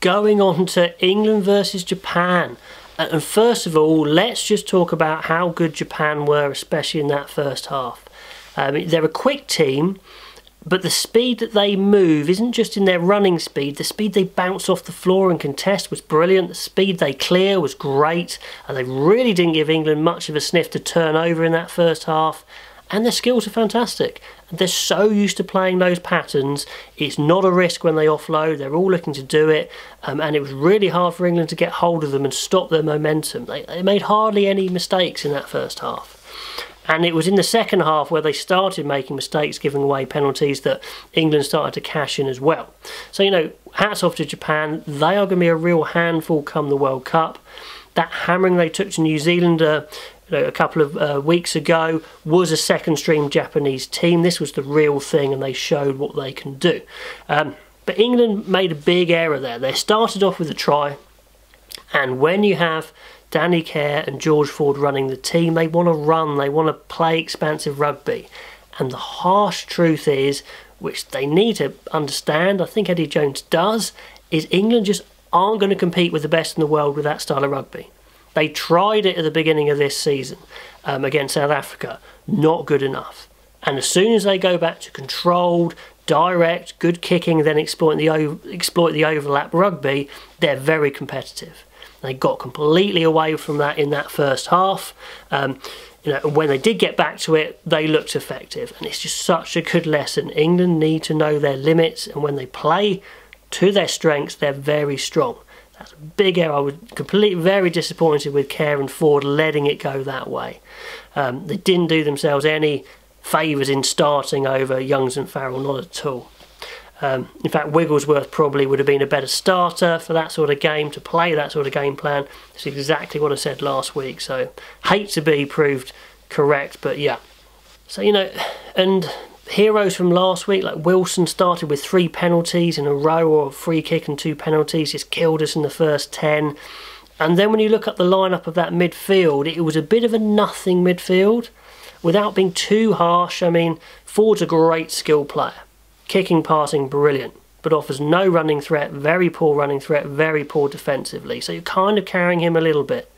going on to England versus Japan. And first of all, let's just talk about how good Japan were, especially in that first half. They're a quick team, but the speed that they move isn't just in their running speed. The speed they bounce off the floor and contest was brilliant. The speed they clear was great. And they really didn't give England much of a sniff to turn over in that first half. And their skills are fantastic. They're so used to playing those patterns. It's not a risk when they offload. They're all looking to do it. And it was really hard for England to get hold of them and stop their momentum. They made hardly any mistakes in that first half. And it was in the second half where they started making mistakes, giving away penalties, that England started to cash in as well. So, you know, hats off to Japan. They are going to be a real handful come the World Cup. That hammering they took to New Zealand a couple of weeks ago was a second stream Japanese team. This was the real thing, and they showed what they can do. But England made a big error there. They started off with a try, and when you have Danny Care and George Ford running the team, they want to run, they want to play expansive rugby. And the harsh truth is, which they need to understand, I think Eddie Jones does, is England just aren't going to compete with the best in the world with that style of rugby. They tried it at the beginning of this season against South Africa. Not good enough. And as soon as they go back to controlled, direct, good kicking, then exploit the overlap rugby, they're very competitive. They got completely away from that in that first half. You know, when they did get back to it, they looked effective. And it's just such a good lesson. England need to know their limits, and when they play to their strengths, they're very strong. That's a big error. I was very disappointed with Care and Ford letting it go that way. They didn't do themselves any favours in starting over Youngs and Farrell, not at all. In fact, Wigglesworth probably would have been a better starter for that sort of game, to play that sort of game plan. That's exactly what I said last week, so hate to be proved correct, but yeah. So, you know, and heroes from last week, like Wilson, started with 3 penalties in a row, or a free kick and 2 penalties, just killed us in the first 10. And then when you look at the lineup of that midfield, it was a bit of a nothing midfield. Without being too harsh, I mean, Ford's a great skill player. Kicking, passing, brilliant, but offers no running threat, very poor running threat, very poor defensively. So you're kind of carrying him a little bit.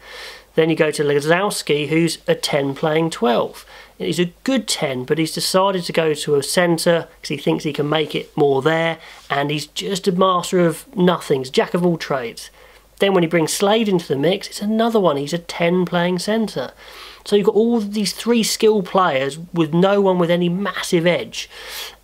Then you go to Lazowski, who's a 10 playing 12. He's a good 10, but he's decided to go to a centre because he thinks he can make it more there, and he's just a master of nothings, jack of all trades. Then when he brings Slade into the mix, it's another one. He's a 10 playing centre. So you've got all these 3 skilled players with no one with any massive edge.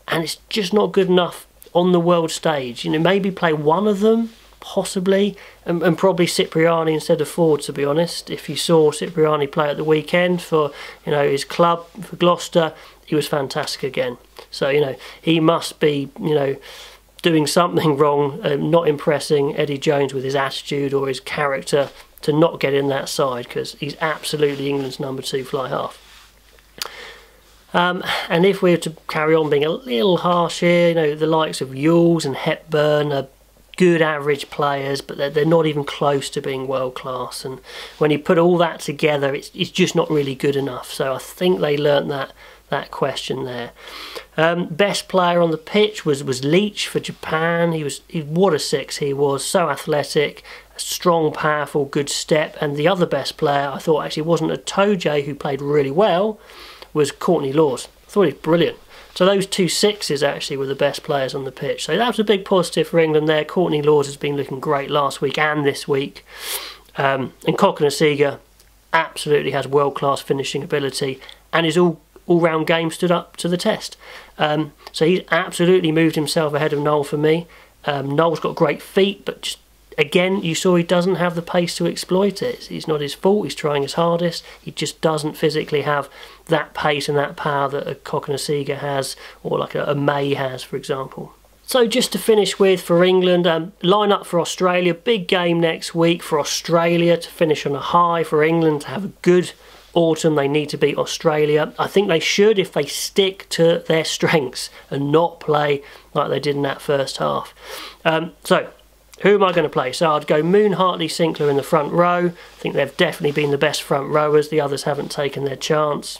And it's just not good enough on the world stage. You know, maybe play one of them, possibly, and probably Cipriani instead of Ford, to be honest. If you saw Cipriani play at the weekend for, you know, his club, for Gloucester, he was fantastic again. So, you know, he must be, you know, doing something wrong, not impressing Eddie Jones with his attitude or his character to not get in that side, because he's absolutely England's number 2 fly half. And if we were to carry on being a little harsh here, you know, the likes of Yules and Hepburn are good average players, but they're not even close to being world class. And when you put all that together, it's just not really good enough. So I think they learnt that question there. Best player on the pitch was Leach for Japan. What a 6 he was, so athletic, strong, powerful, good step. And the other best player, I thought, actually wasn't a Toje, who played really well, was Courtney Lawes. I thought he was brilliant. So those 2 6s actually were the best players on the pitch. So that was a big positive for England there. Courtney Lawes has been looking great last week and this week. And Cokanasiga absolutely has world-class finishing ability, and his all-round game stood up to the test. So he's absolutely moved himself ahead of Noel for me. Noel's got great feet, but just again, you saw he doesn't have the pace to exploit it. It's not his fault, he's trying his hardest. He just doesn't physically have that pace and that power that a Cokanasiga has, or like a May has, for example. So just to finish with, for England, line up for Australia. Big game next week for Australia to finish on a high. For England to have a good autumn, they need to beat Australia. I think they should, if they stick to their strengths and not play like they did in that first half. So who am I going to play? So I'd go Moon, Hartley, Sinclair in the front row. I think they've definitely been the best front rowers. The others haven't taken their chance.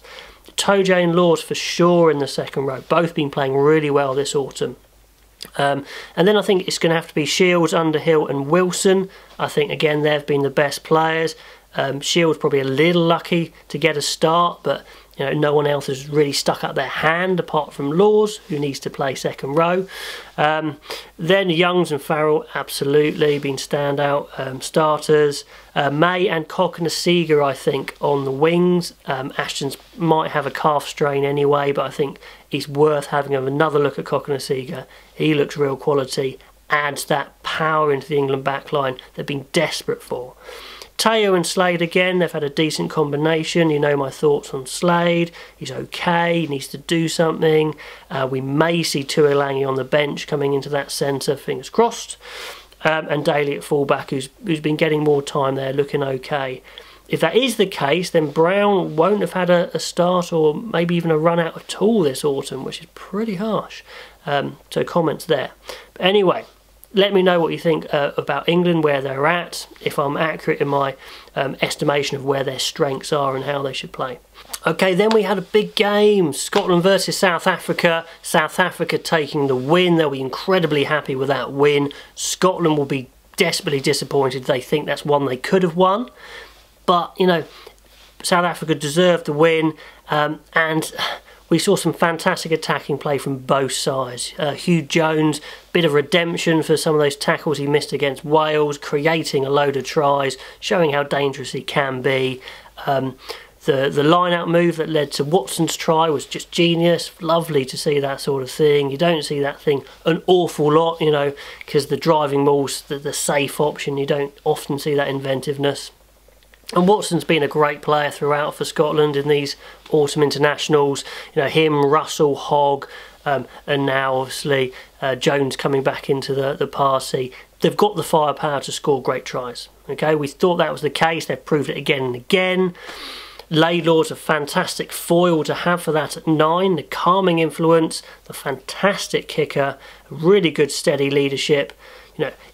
Toje and Lawes for sure in the second row. Both been playing really well this autumn. And then I think it's going to have to be Shields, Underhill and Wilson. I think, again, they've been the best players. Shields probably a little lucky to get a start, but no one else has really stuck up their hand apart from Laws, who needs to play second row. Then Youngs and Farrell, absolutely been standout starters. May and Cokanasiga, I think, on the wings. Ashton's might have a calf strain anyway, but I think it's worth having another look at Cokanasiga. He looks real quality, adds that power into the England backline they've been desperate for. Teo and Slade, again, they've had a decent combination. You know my thoughts on Slade. He's okay, he needs to do something. We may see Tuolangi on the bench coming into that centre, fingers crossed. And Daly at fullback, who's been getting more time there, looking okay. If that is the case, then Brown won't have had a start or maybe even a run out at all this autumn, which is pretty harsh. So comments there. But anyway, let me know what you think about England, where they're at, if I'm accurate in my estimation of where their strengths are and how they should play. Okay, then we had a big game, Scotland versus South Africa. South Africa taking the win. They'll be incredibly happy with that win. Scotland will be desperately disappointed. They think that's one they could have won. But, South Africa deserved the win, and we saw some fantastic attacking play from both sides. Hugh Jones, bit of redemption for some of those tackles he missed against Wales, creating a load of tries, showing how dangerous he can be. The line-out move that led to Watson's try was just genius. Lovely to see that sort of thing. You don't see that thing an awful lot, because the driving maul's the safe option. You don't often see that inventiveness. And Watson's been a great player throughout for Scotland in these autumn internationals. Him, Russell, Hogg, and now obviously Jones coming back into the party. They've got the firepower to score great tries. Okay, we thought that was the case. They've proved it again and again. Laidlaw's a fantastic foil to have for that at 9. The calming influence, the fantastic kicker, really good steady leadership.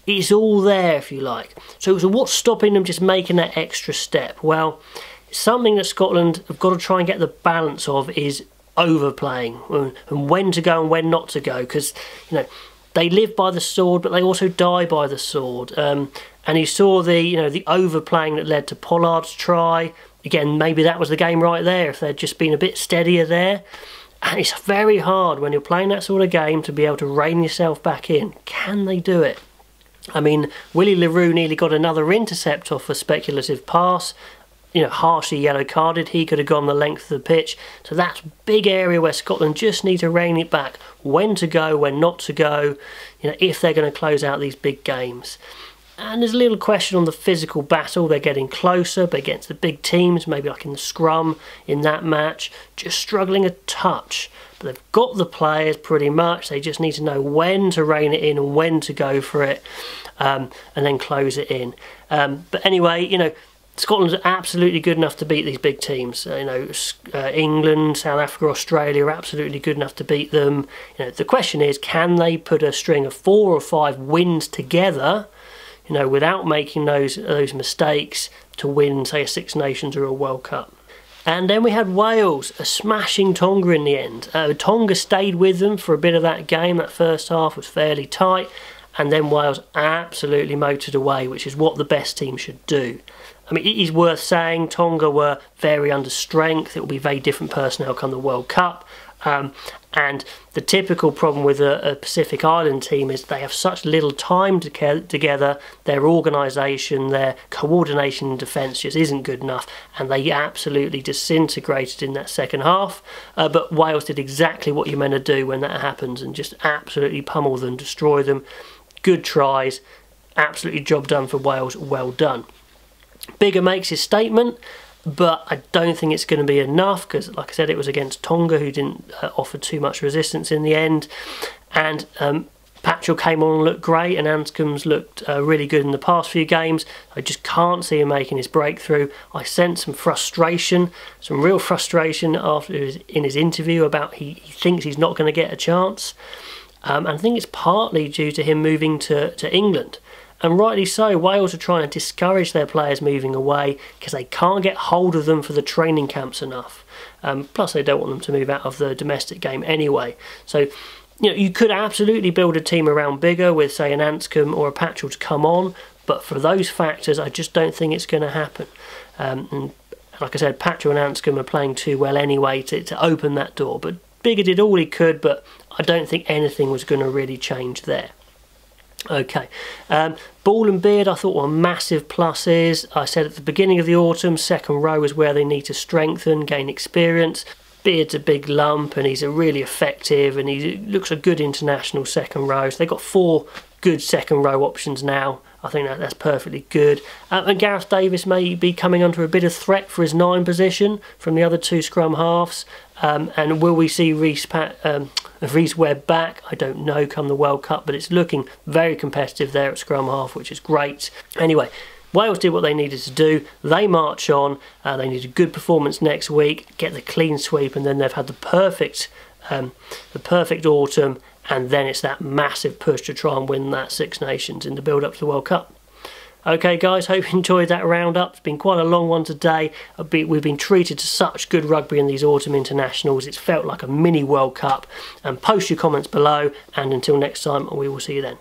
It's all there, if you like. So what's stopping them just making that extra step? Well, something that Scotland have got to try and get the balance of is overplaying and when to go and when not to go, because they live by the sword, but they also die by the sword. And you saw the overplaying that led to Pollard's try. Again, maybe that was the game right there, if they'd just been a bit steadier there. And it's very hard when you're playing that sort of game to be able to rein yourself back in. Can they do it? I mean, Willie LaRue nearly got another intercept off a speculative pass. Harshly yellow carded. He could have gone the length of the pitch. So that's a big area where Scotland just need to rein it back. When to go, when not to go, if they're going to close out these big games. And there's a little question on the physical battle. They're getting closer, but against the big teams, maybe like in the scrum in that match, just struggling a touch. But they've got the players pretty much. They just need to know when to rein it in and when to go for it, and then close it in. But anyway, Scotland's absolutely good enough to beat these big teams. England, South Africa, Australia are absolutely good enough to beat them. The question is, can they put a string of 4 or 5 wins together, without making those mistakes to win, say, a Six Nations or a World Cup? And then we had Wales, a smashing Tonga in the end. Tonga stayed with them for a bit of that game. That first half was fairly tight, and then Wales absolutely motored away, which is what the best team should do. I mean, it is worth saying Tonga were very under strength. It will be very different personnel come the World Cup. And the typical problem with a Pacific Island team is they have such little time together. Their organisation, their coordination in defence just isn't good enough, and they absolutely disintegrated in that second half. But Wales did exactly what you're meant to do when that happens, and just absolutely pummel them, destroy them. Good tries, absolutely job done for Wales, well done. Bigger makes his statement, but I don't think it's going to be enough, because like I said, it was against Tonga, who didn't offer too much resistance in the end. And Patchell came on and looked great, and Anscombe's looked really good in the past few games. I just can't see him making his breakthrough. I sense some frustration, some real frustration in his interview about he thinks he's not going to get a chance. And I think it's partly due to him moving to England. And rightly so. Wales are trying to discourage their players moving away because they can't get hold of them for the training camps enough. Plus they don't want them to move out of the domestic game anyway. So, You know, you could absolutely build a team around Biggar with, say, an Anscombe or a Patchell to come on, but for those factors, I just don't think it's going to happen. And like I said, Patchell and Anscombe are playing too well anyway to open that door. But Biggar did all he could, but I don't think anything was going to really change there. Okay, Ball and Beard I thought were massive pluses. I said at the beginning of the autumn, second row is where they need to strengthen, gain experience. Beard's a big lump and he's a really effective, and he looks a good international second row. So they've got 4 good second row options now. I think that's perfectly good. And Gareth Davis may be coming under a bit of threat for his 9 position from the other 2 scrum halves. And will we see Rhys Webb back? I don't know come the World Cup, but it's looking very competitive there at scrum half, which is great. Anyway, Wales did what they needed to do. They march on. They need a good performance next week, get the clean sweep, and then they've had the perfect autumn. And then it's that massive push to try and win that Six Nations in the build-up to the World Cup. Okay guys, hope you enjoyed that roundup. It's been quite a long one today. We've been treated to such good rugby in these autumn internationals. It's felt like a mini World Cup. And post your comments below, and until next time, we will see you then.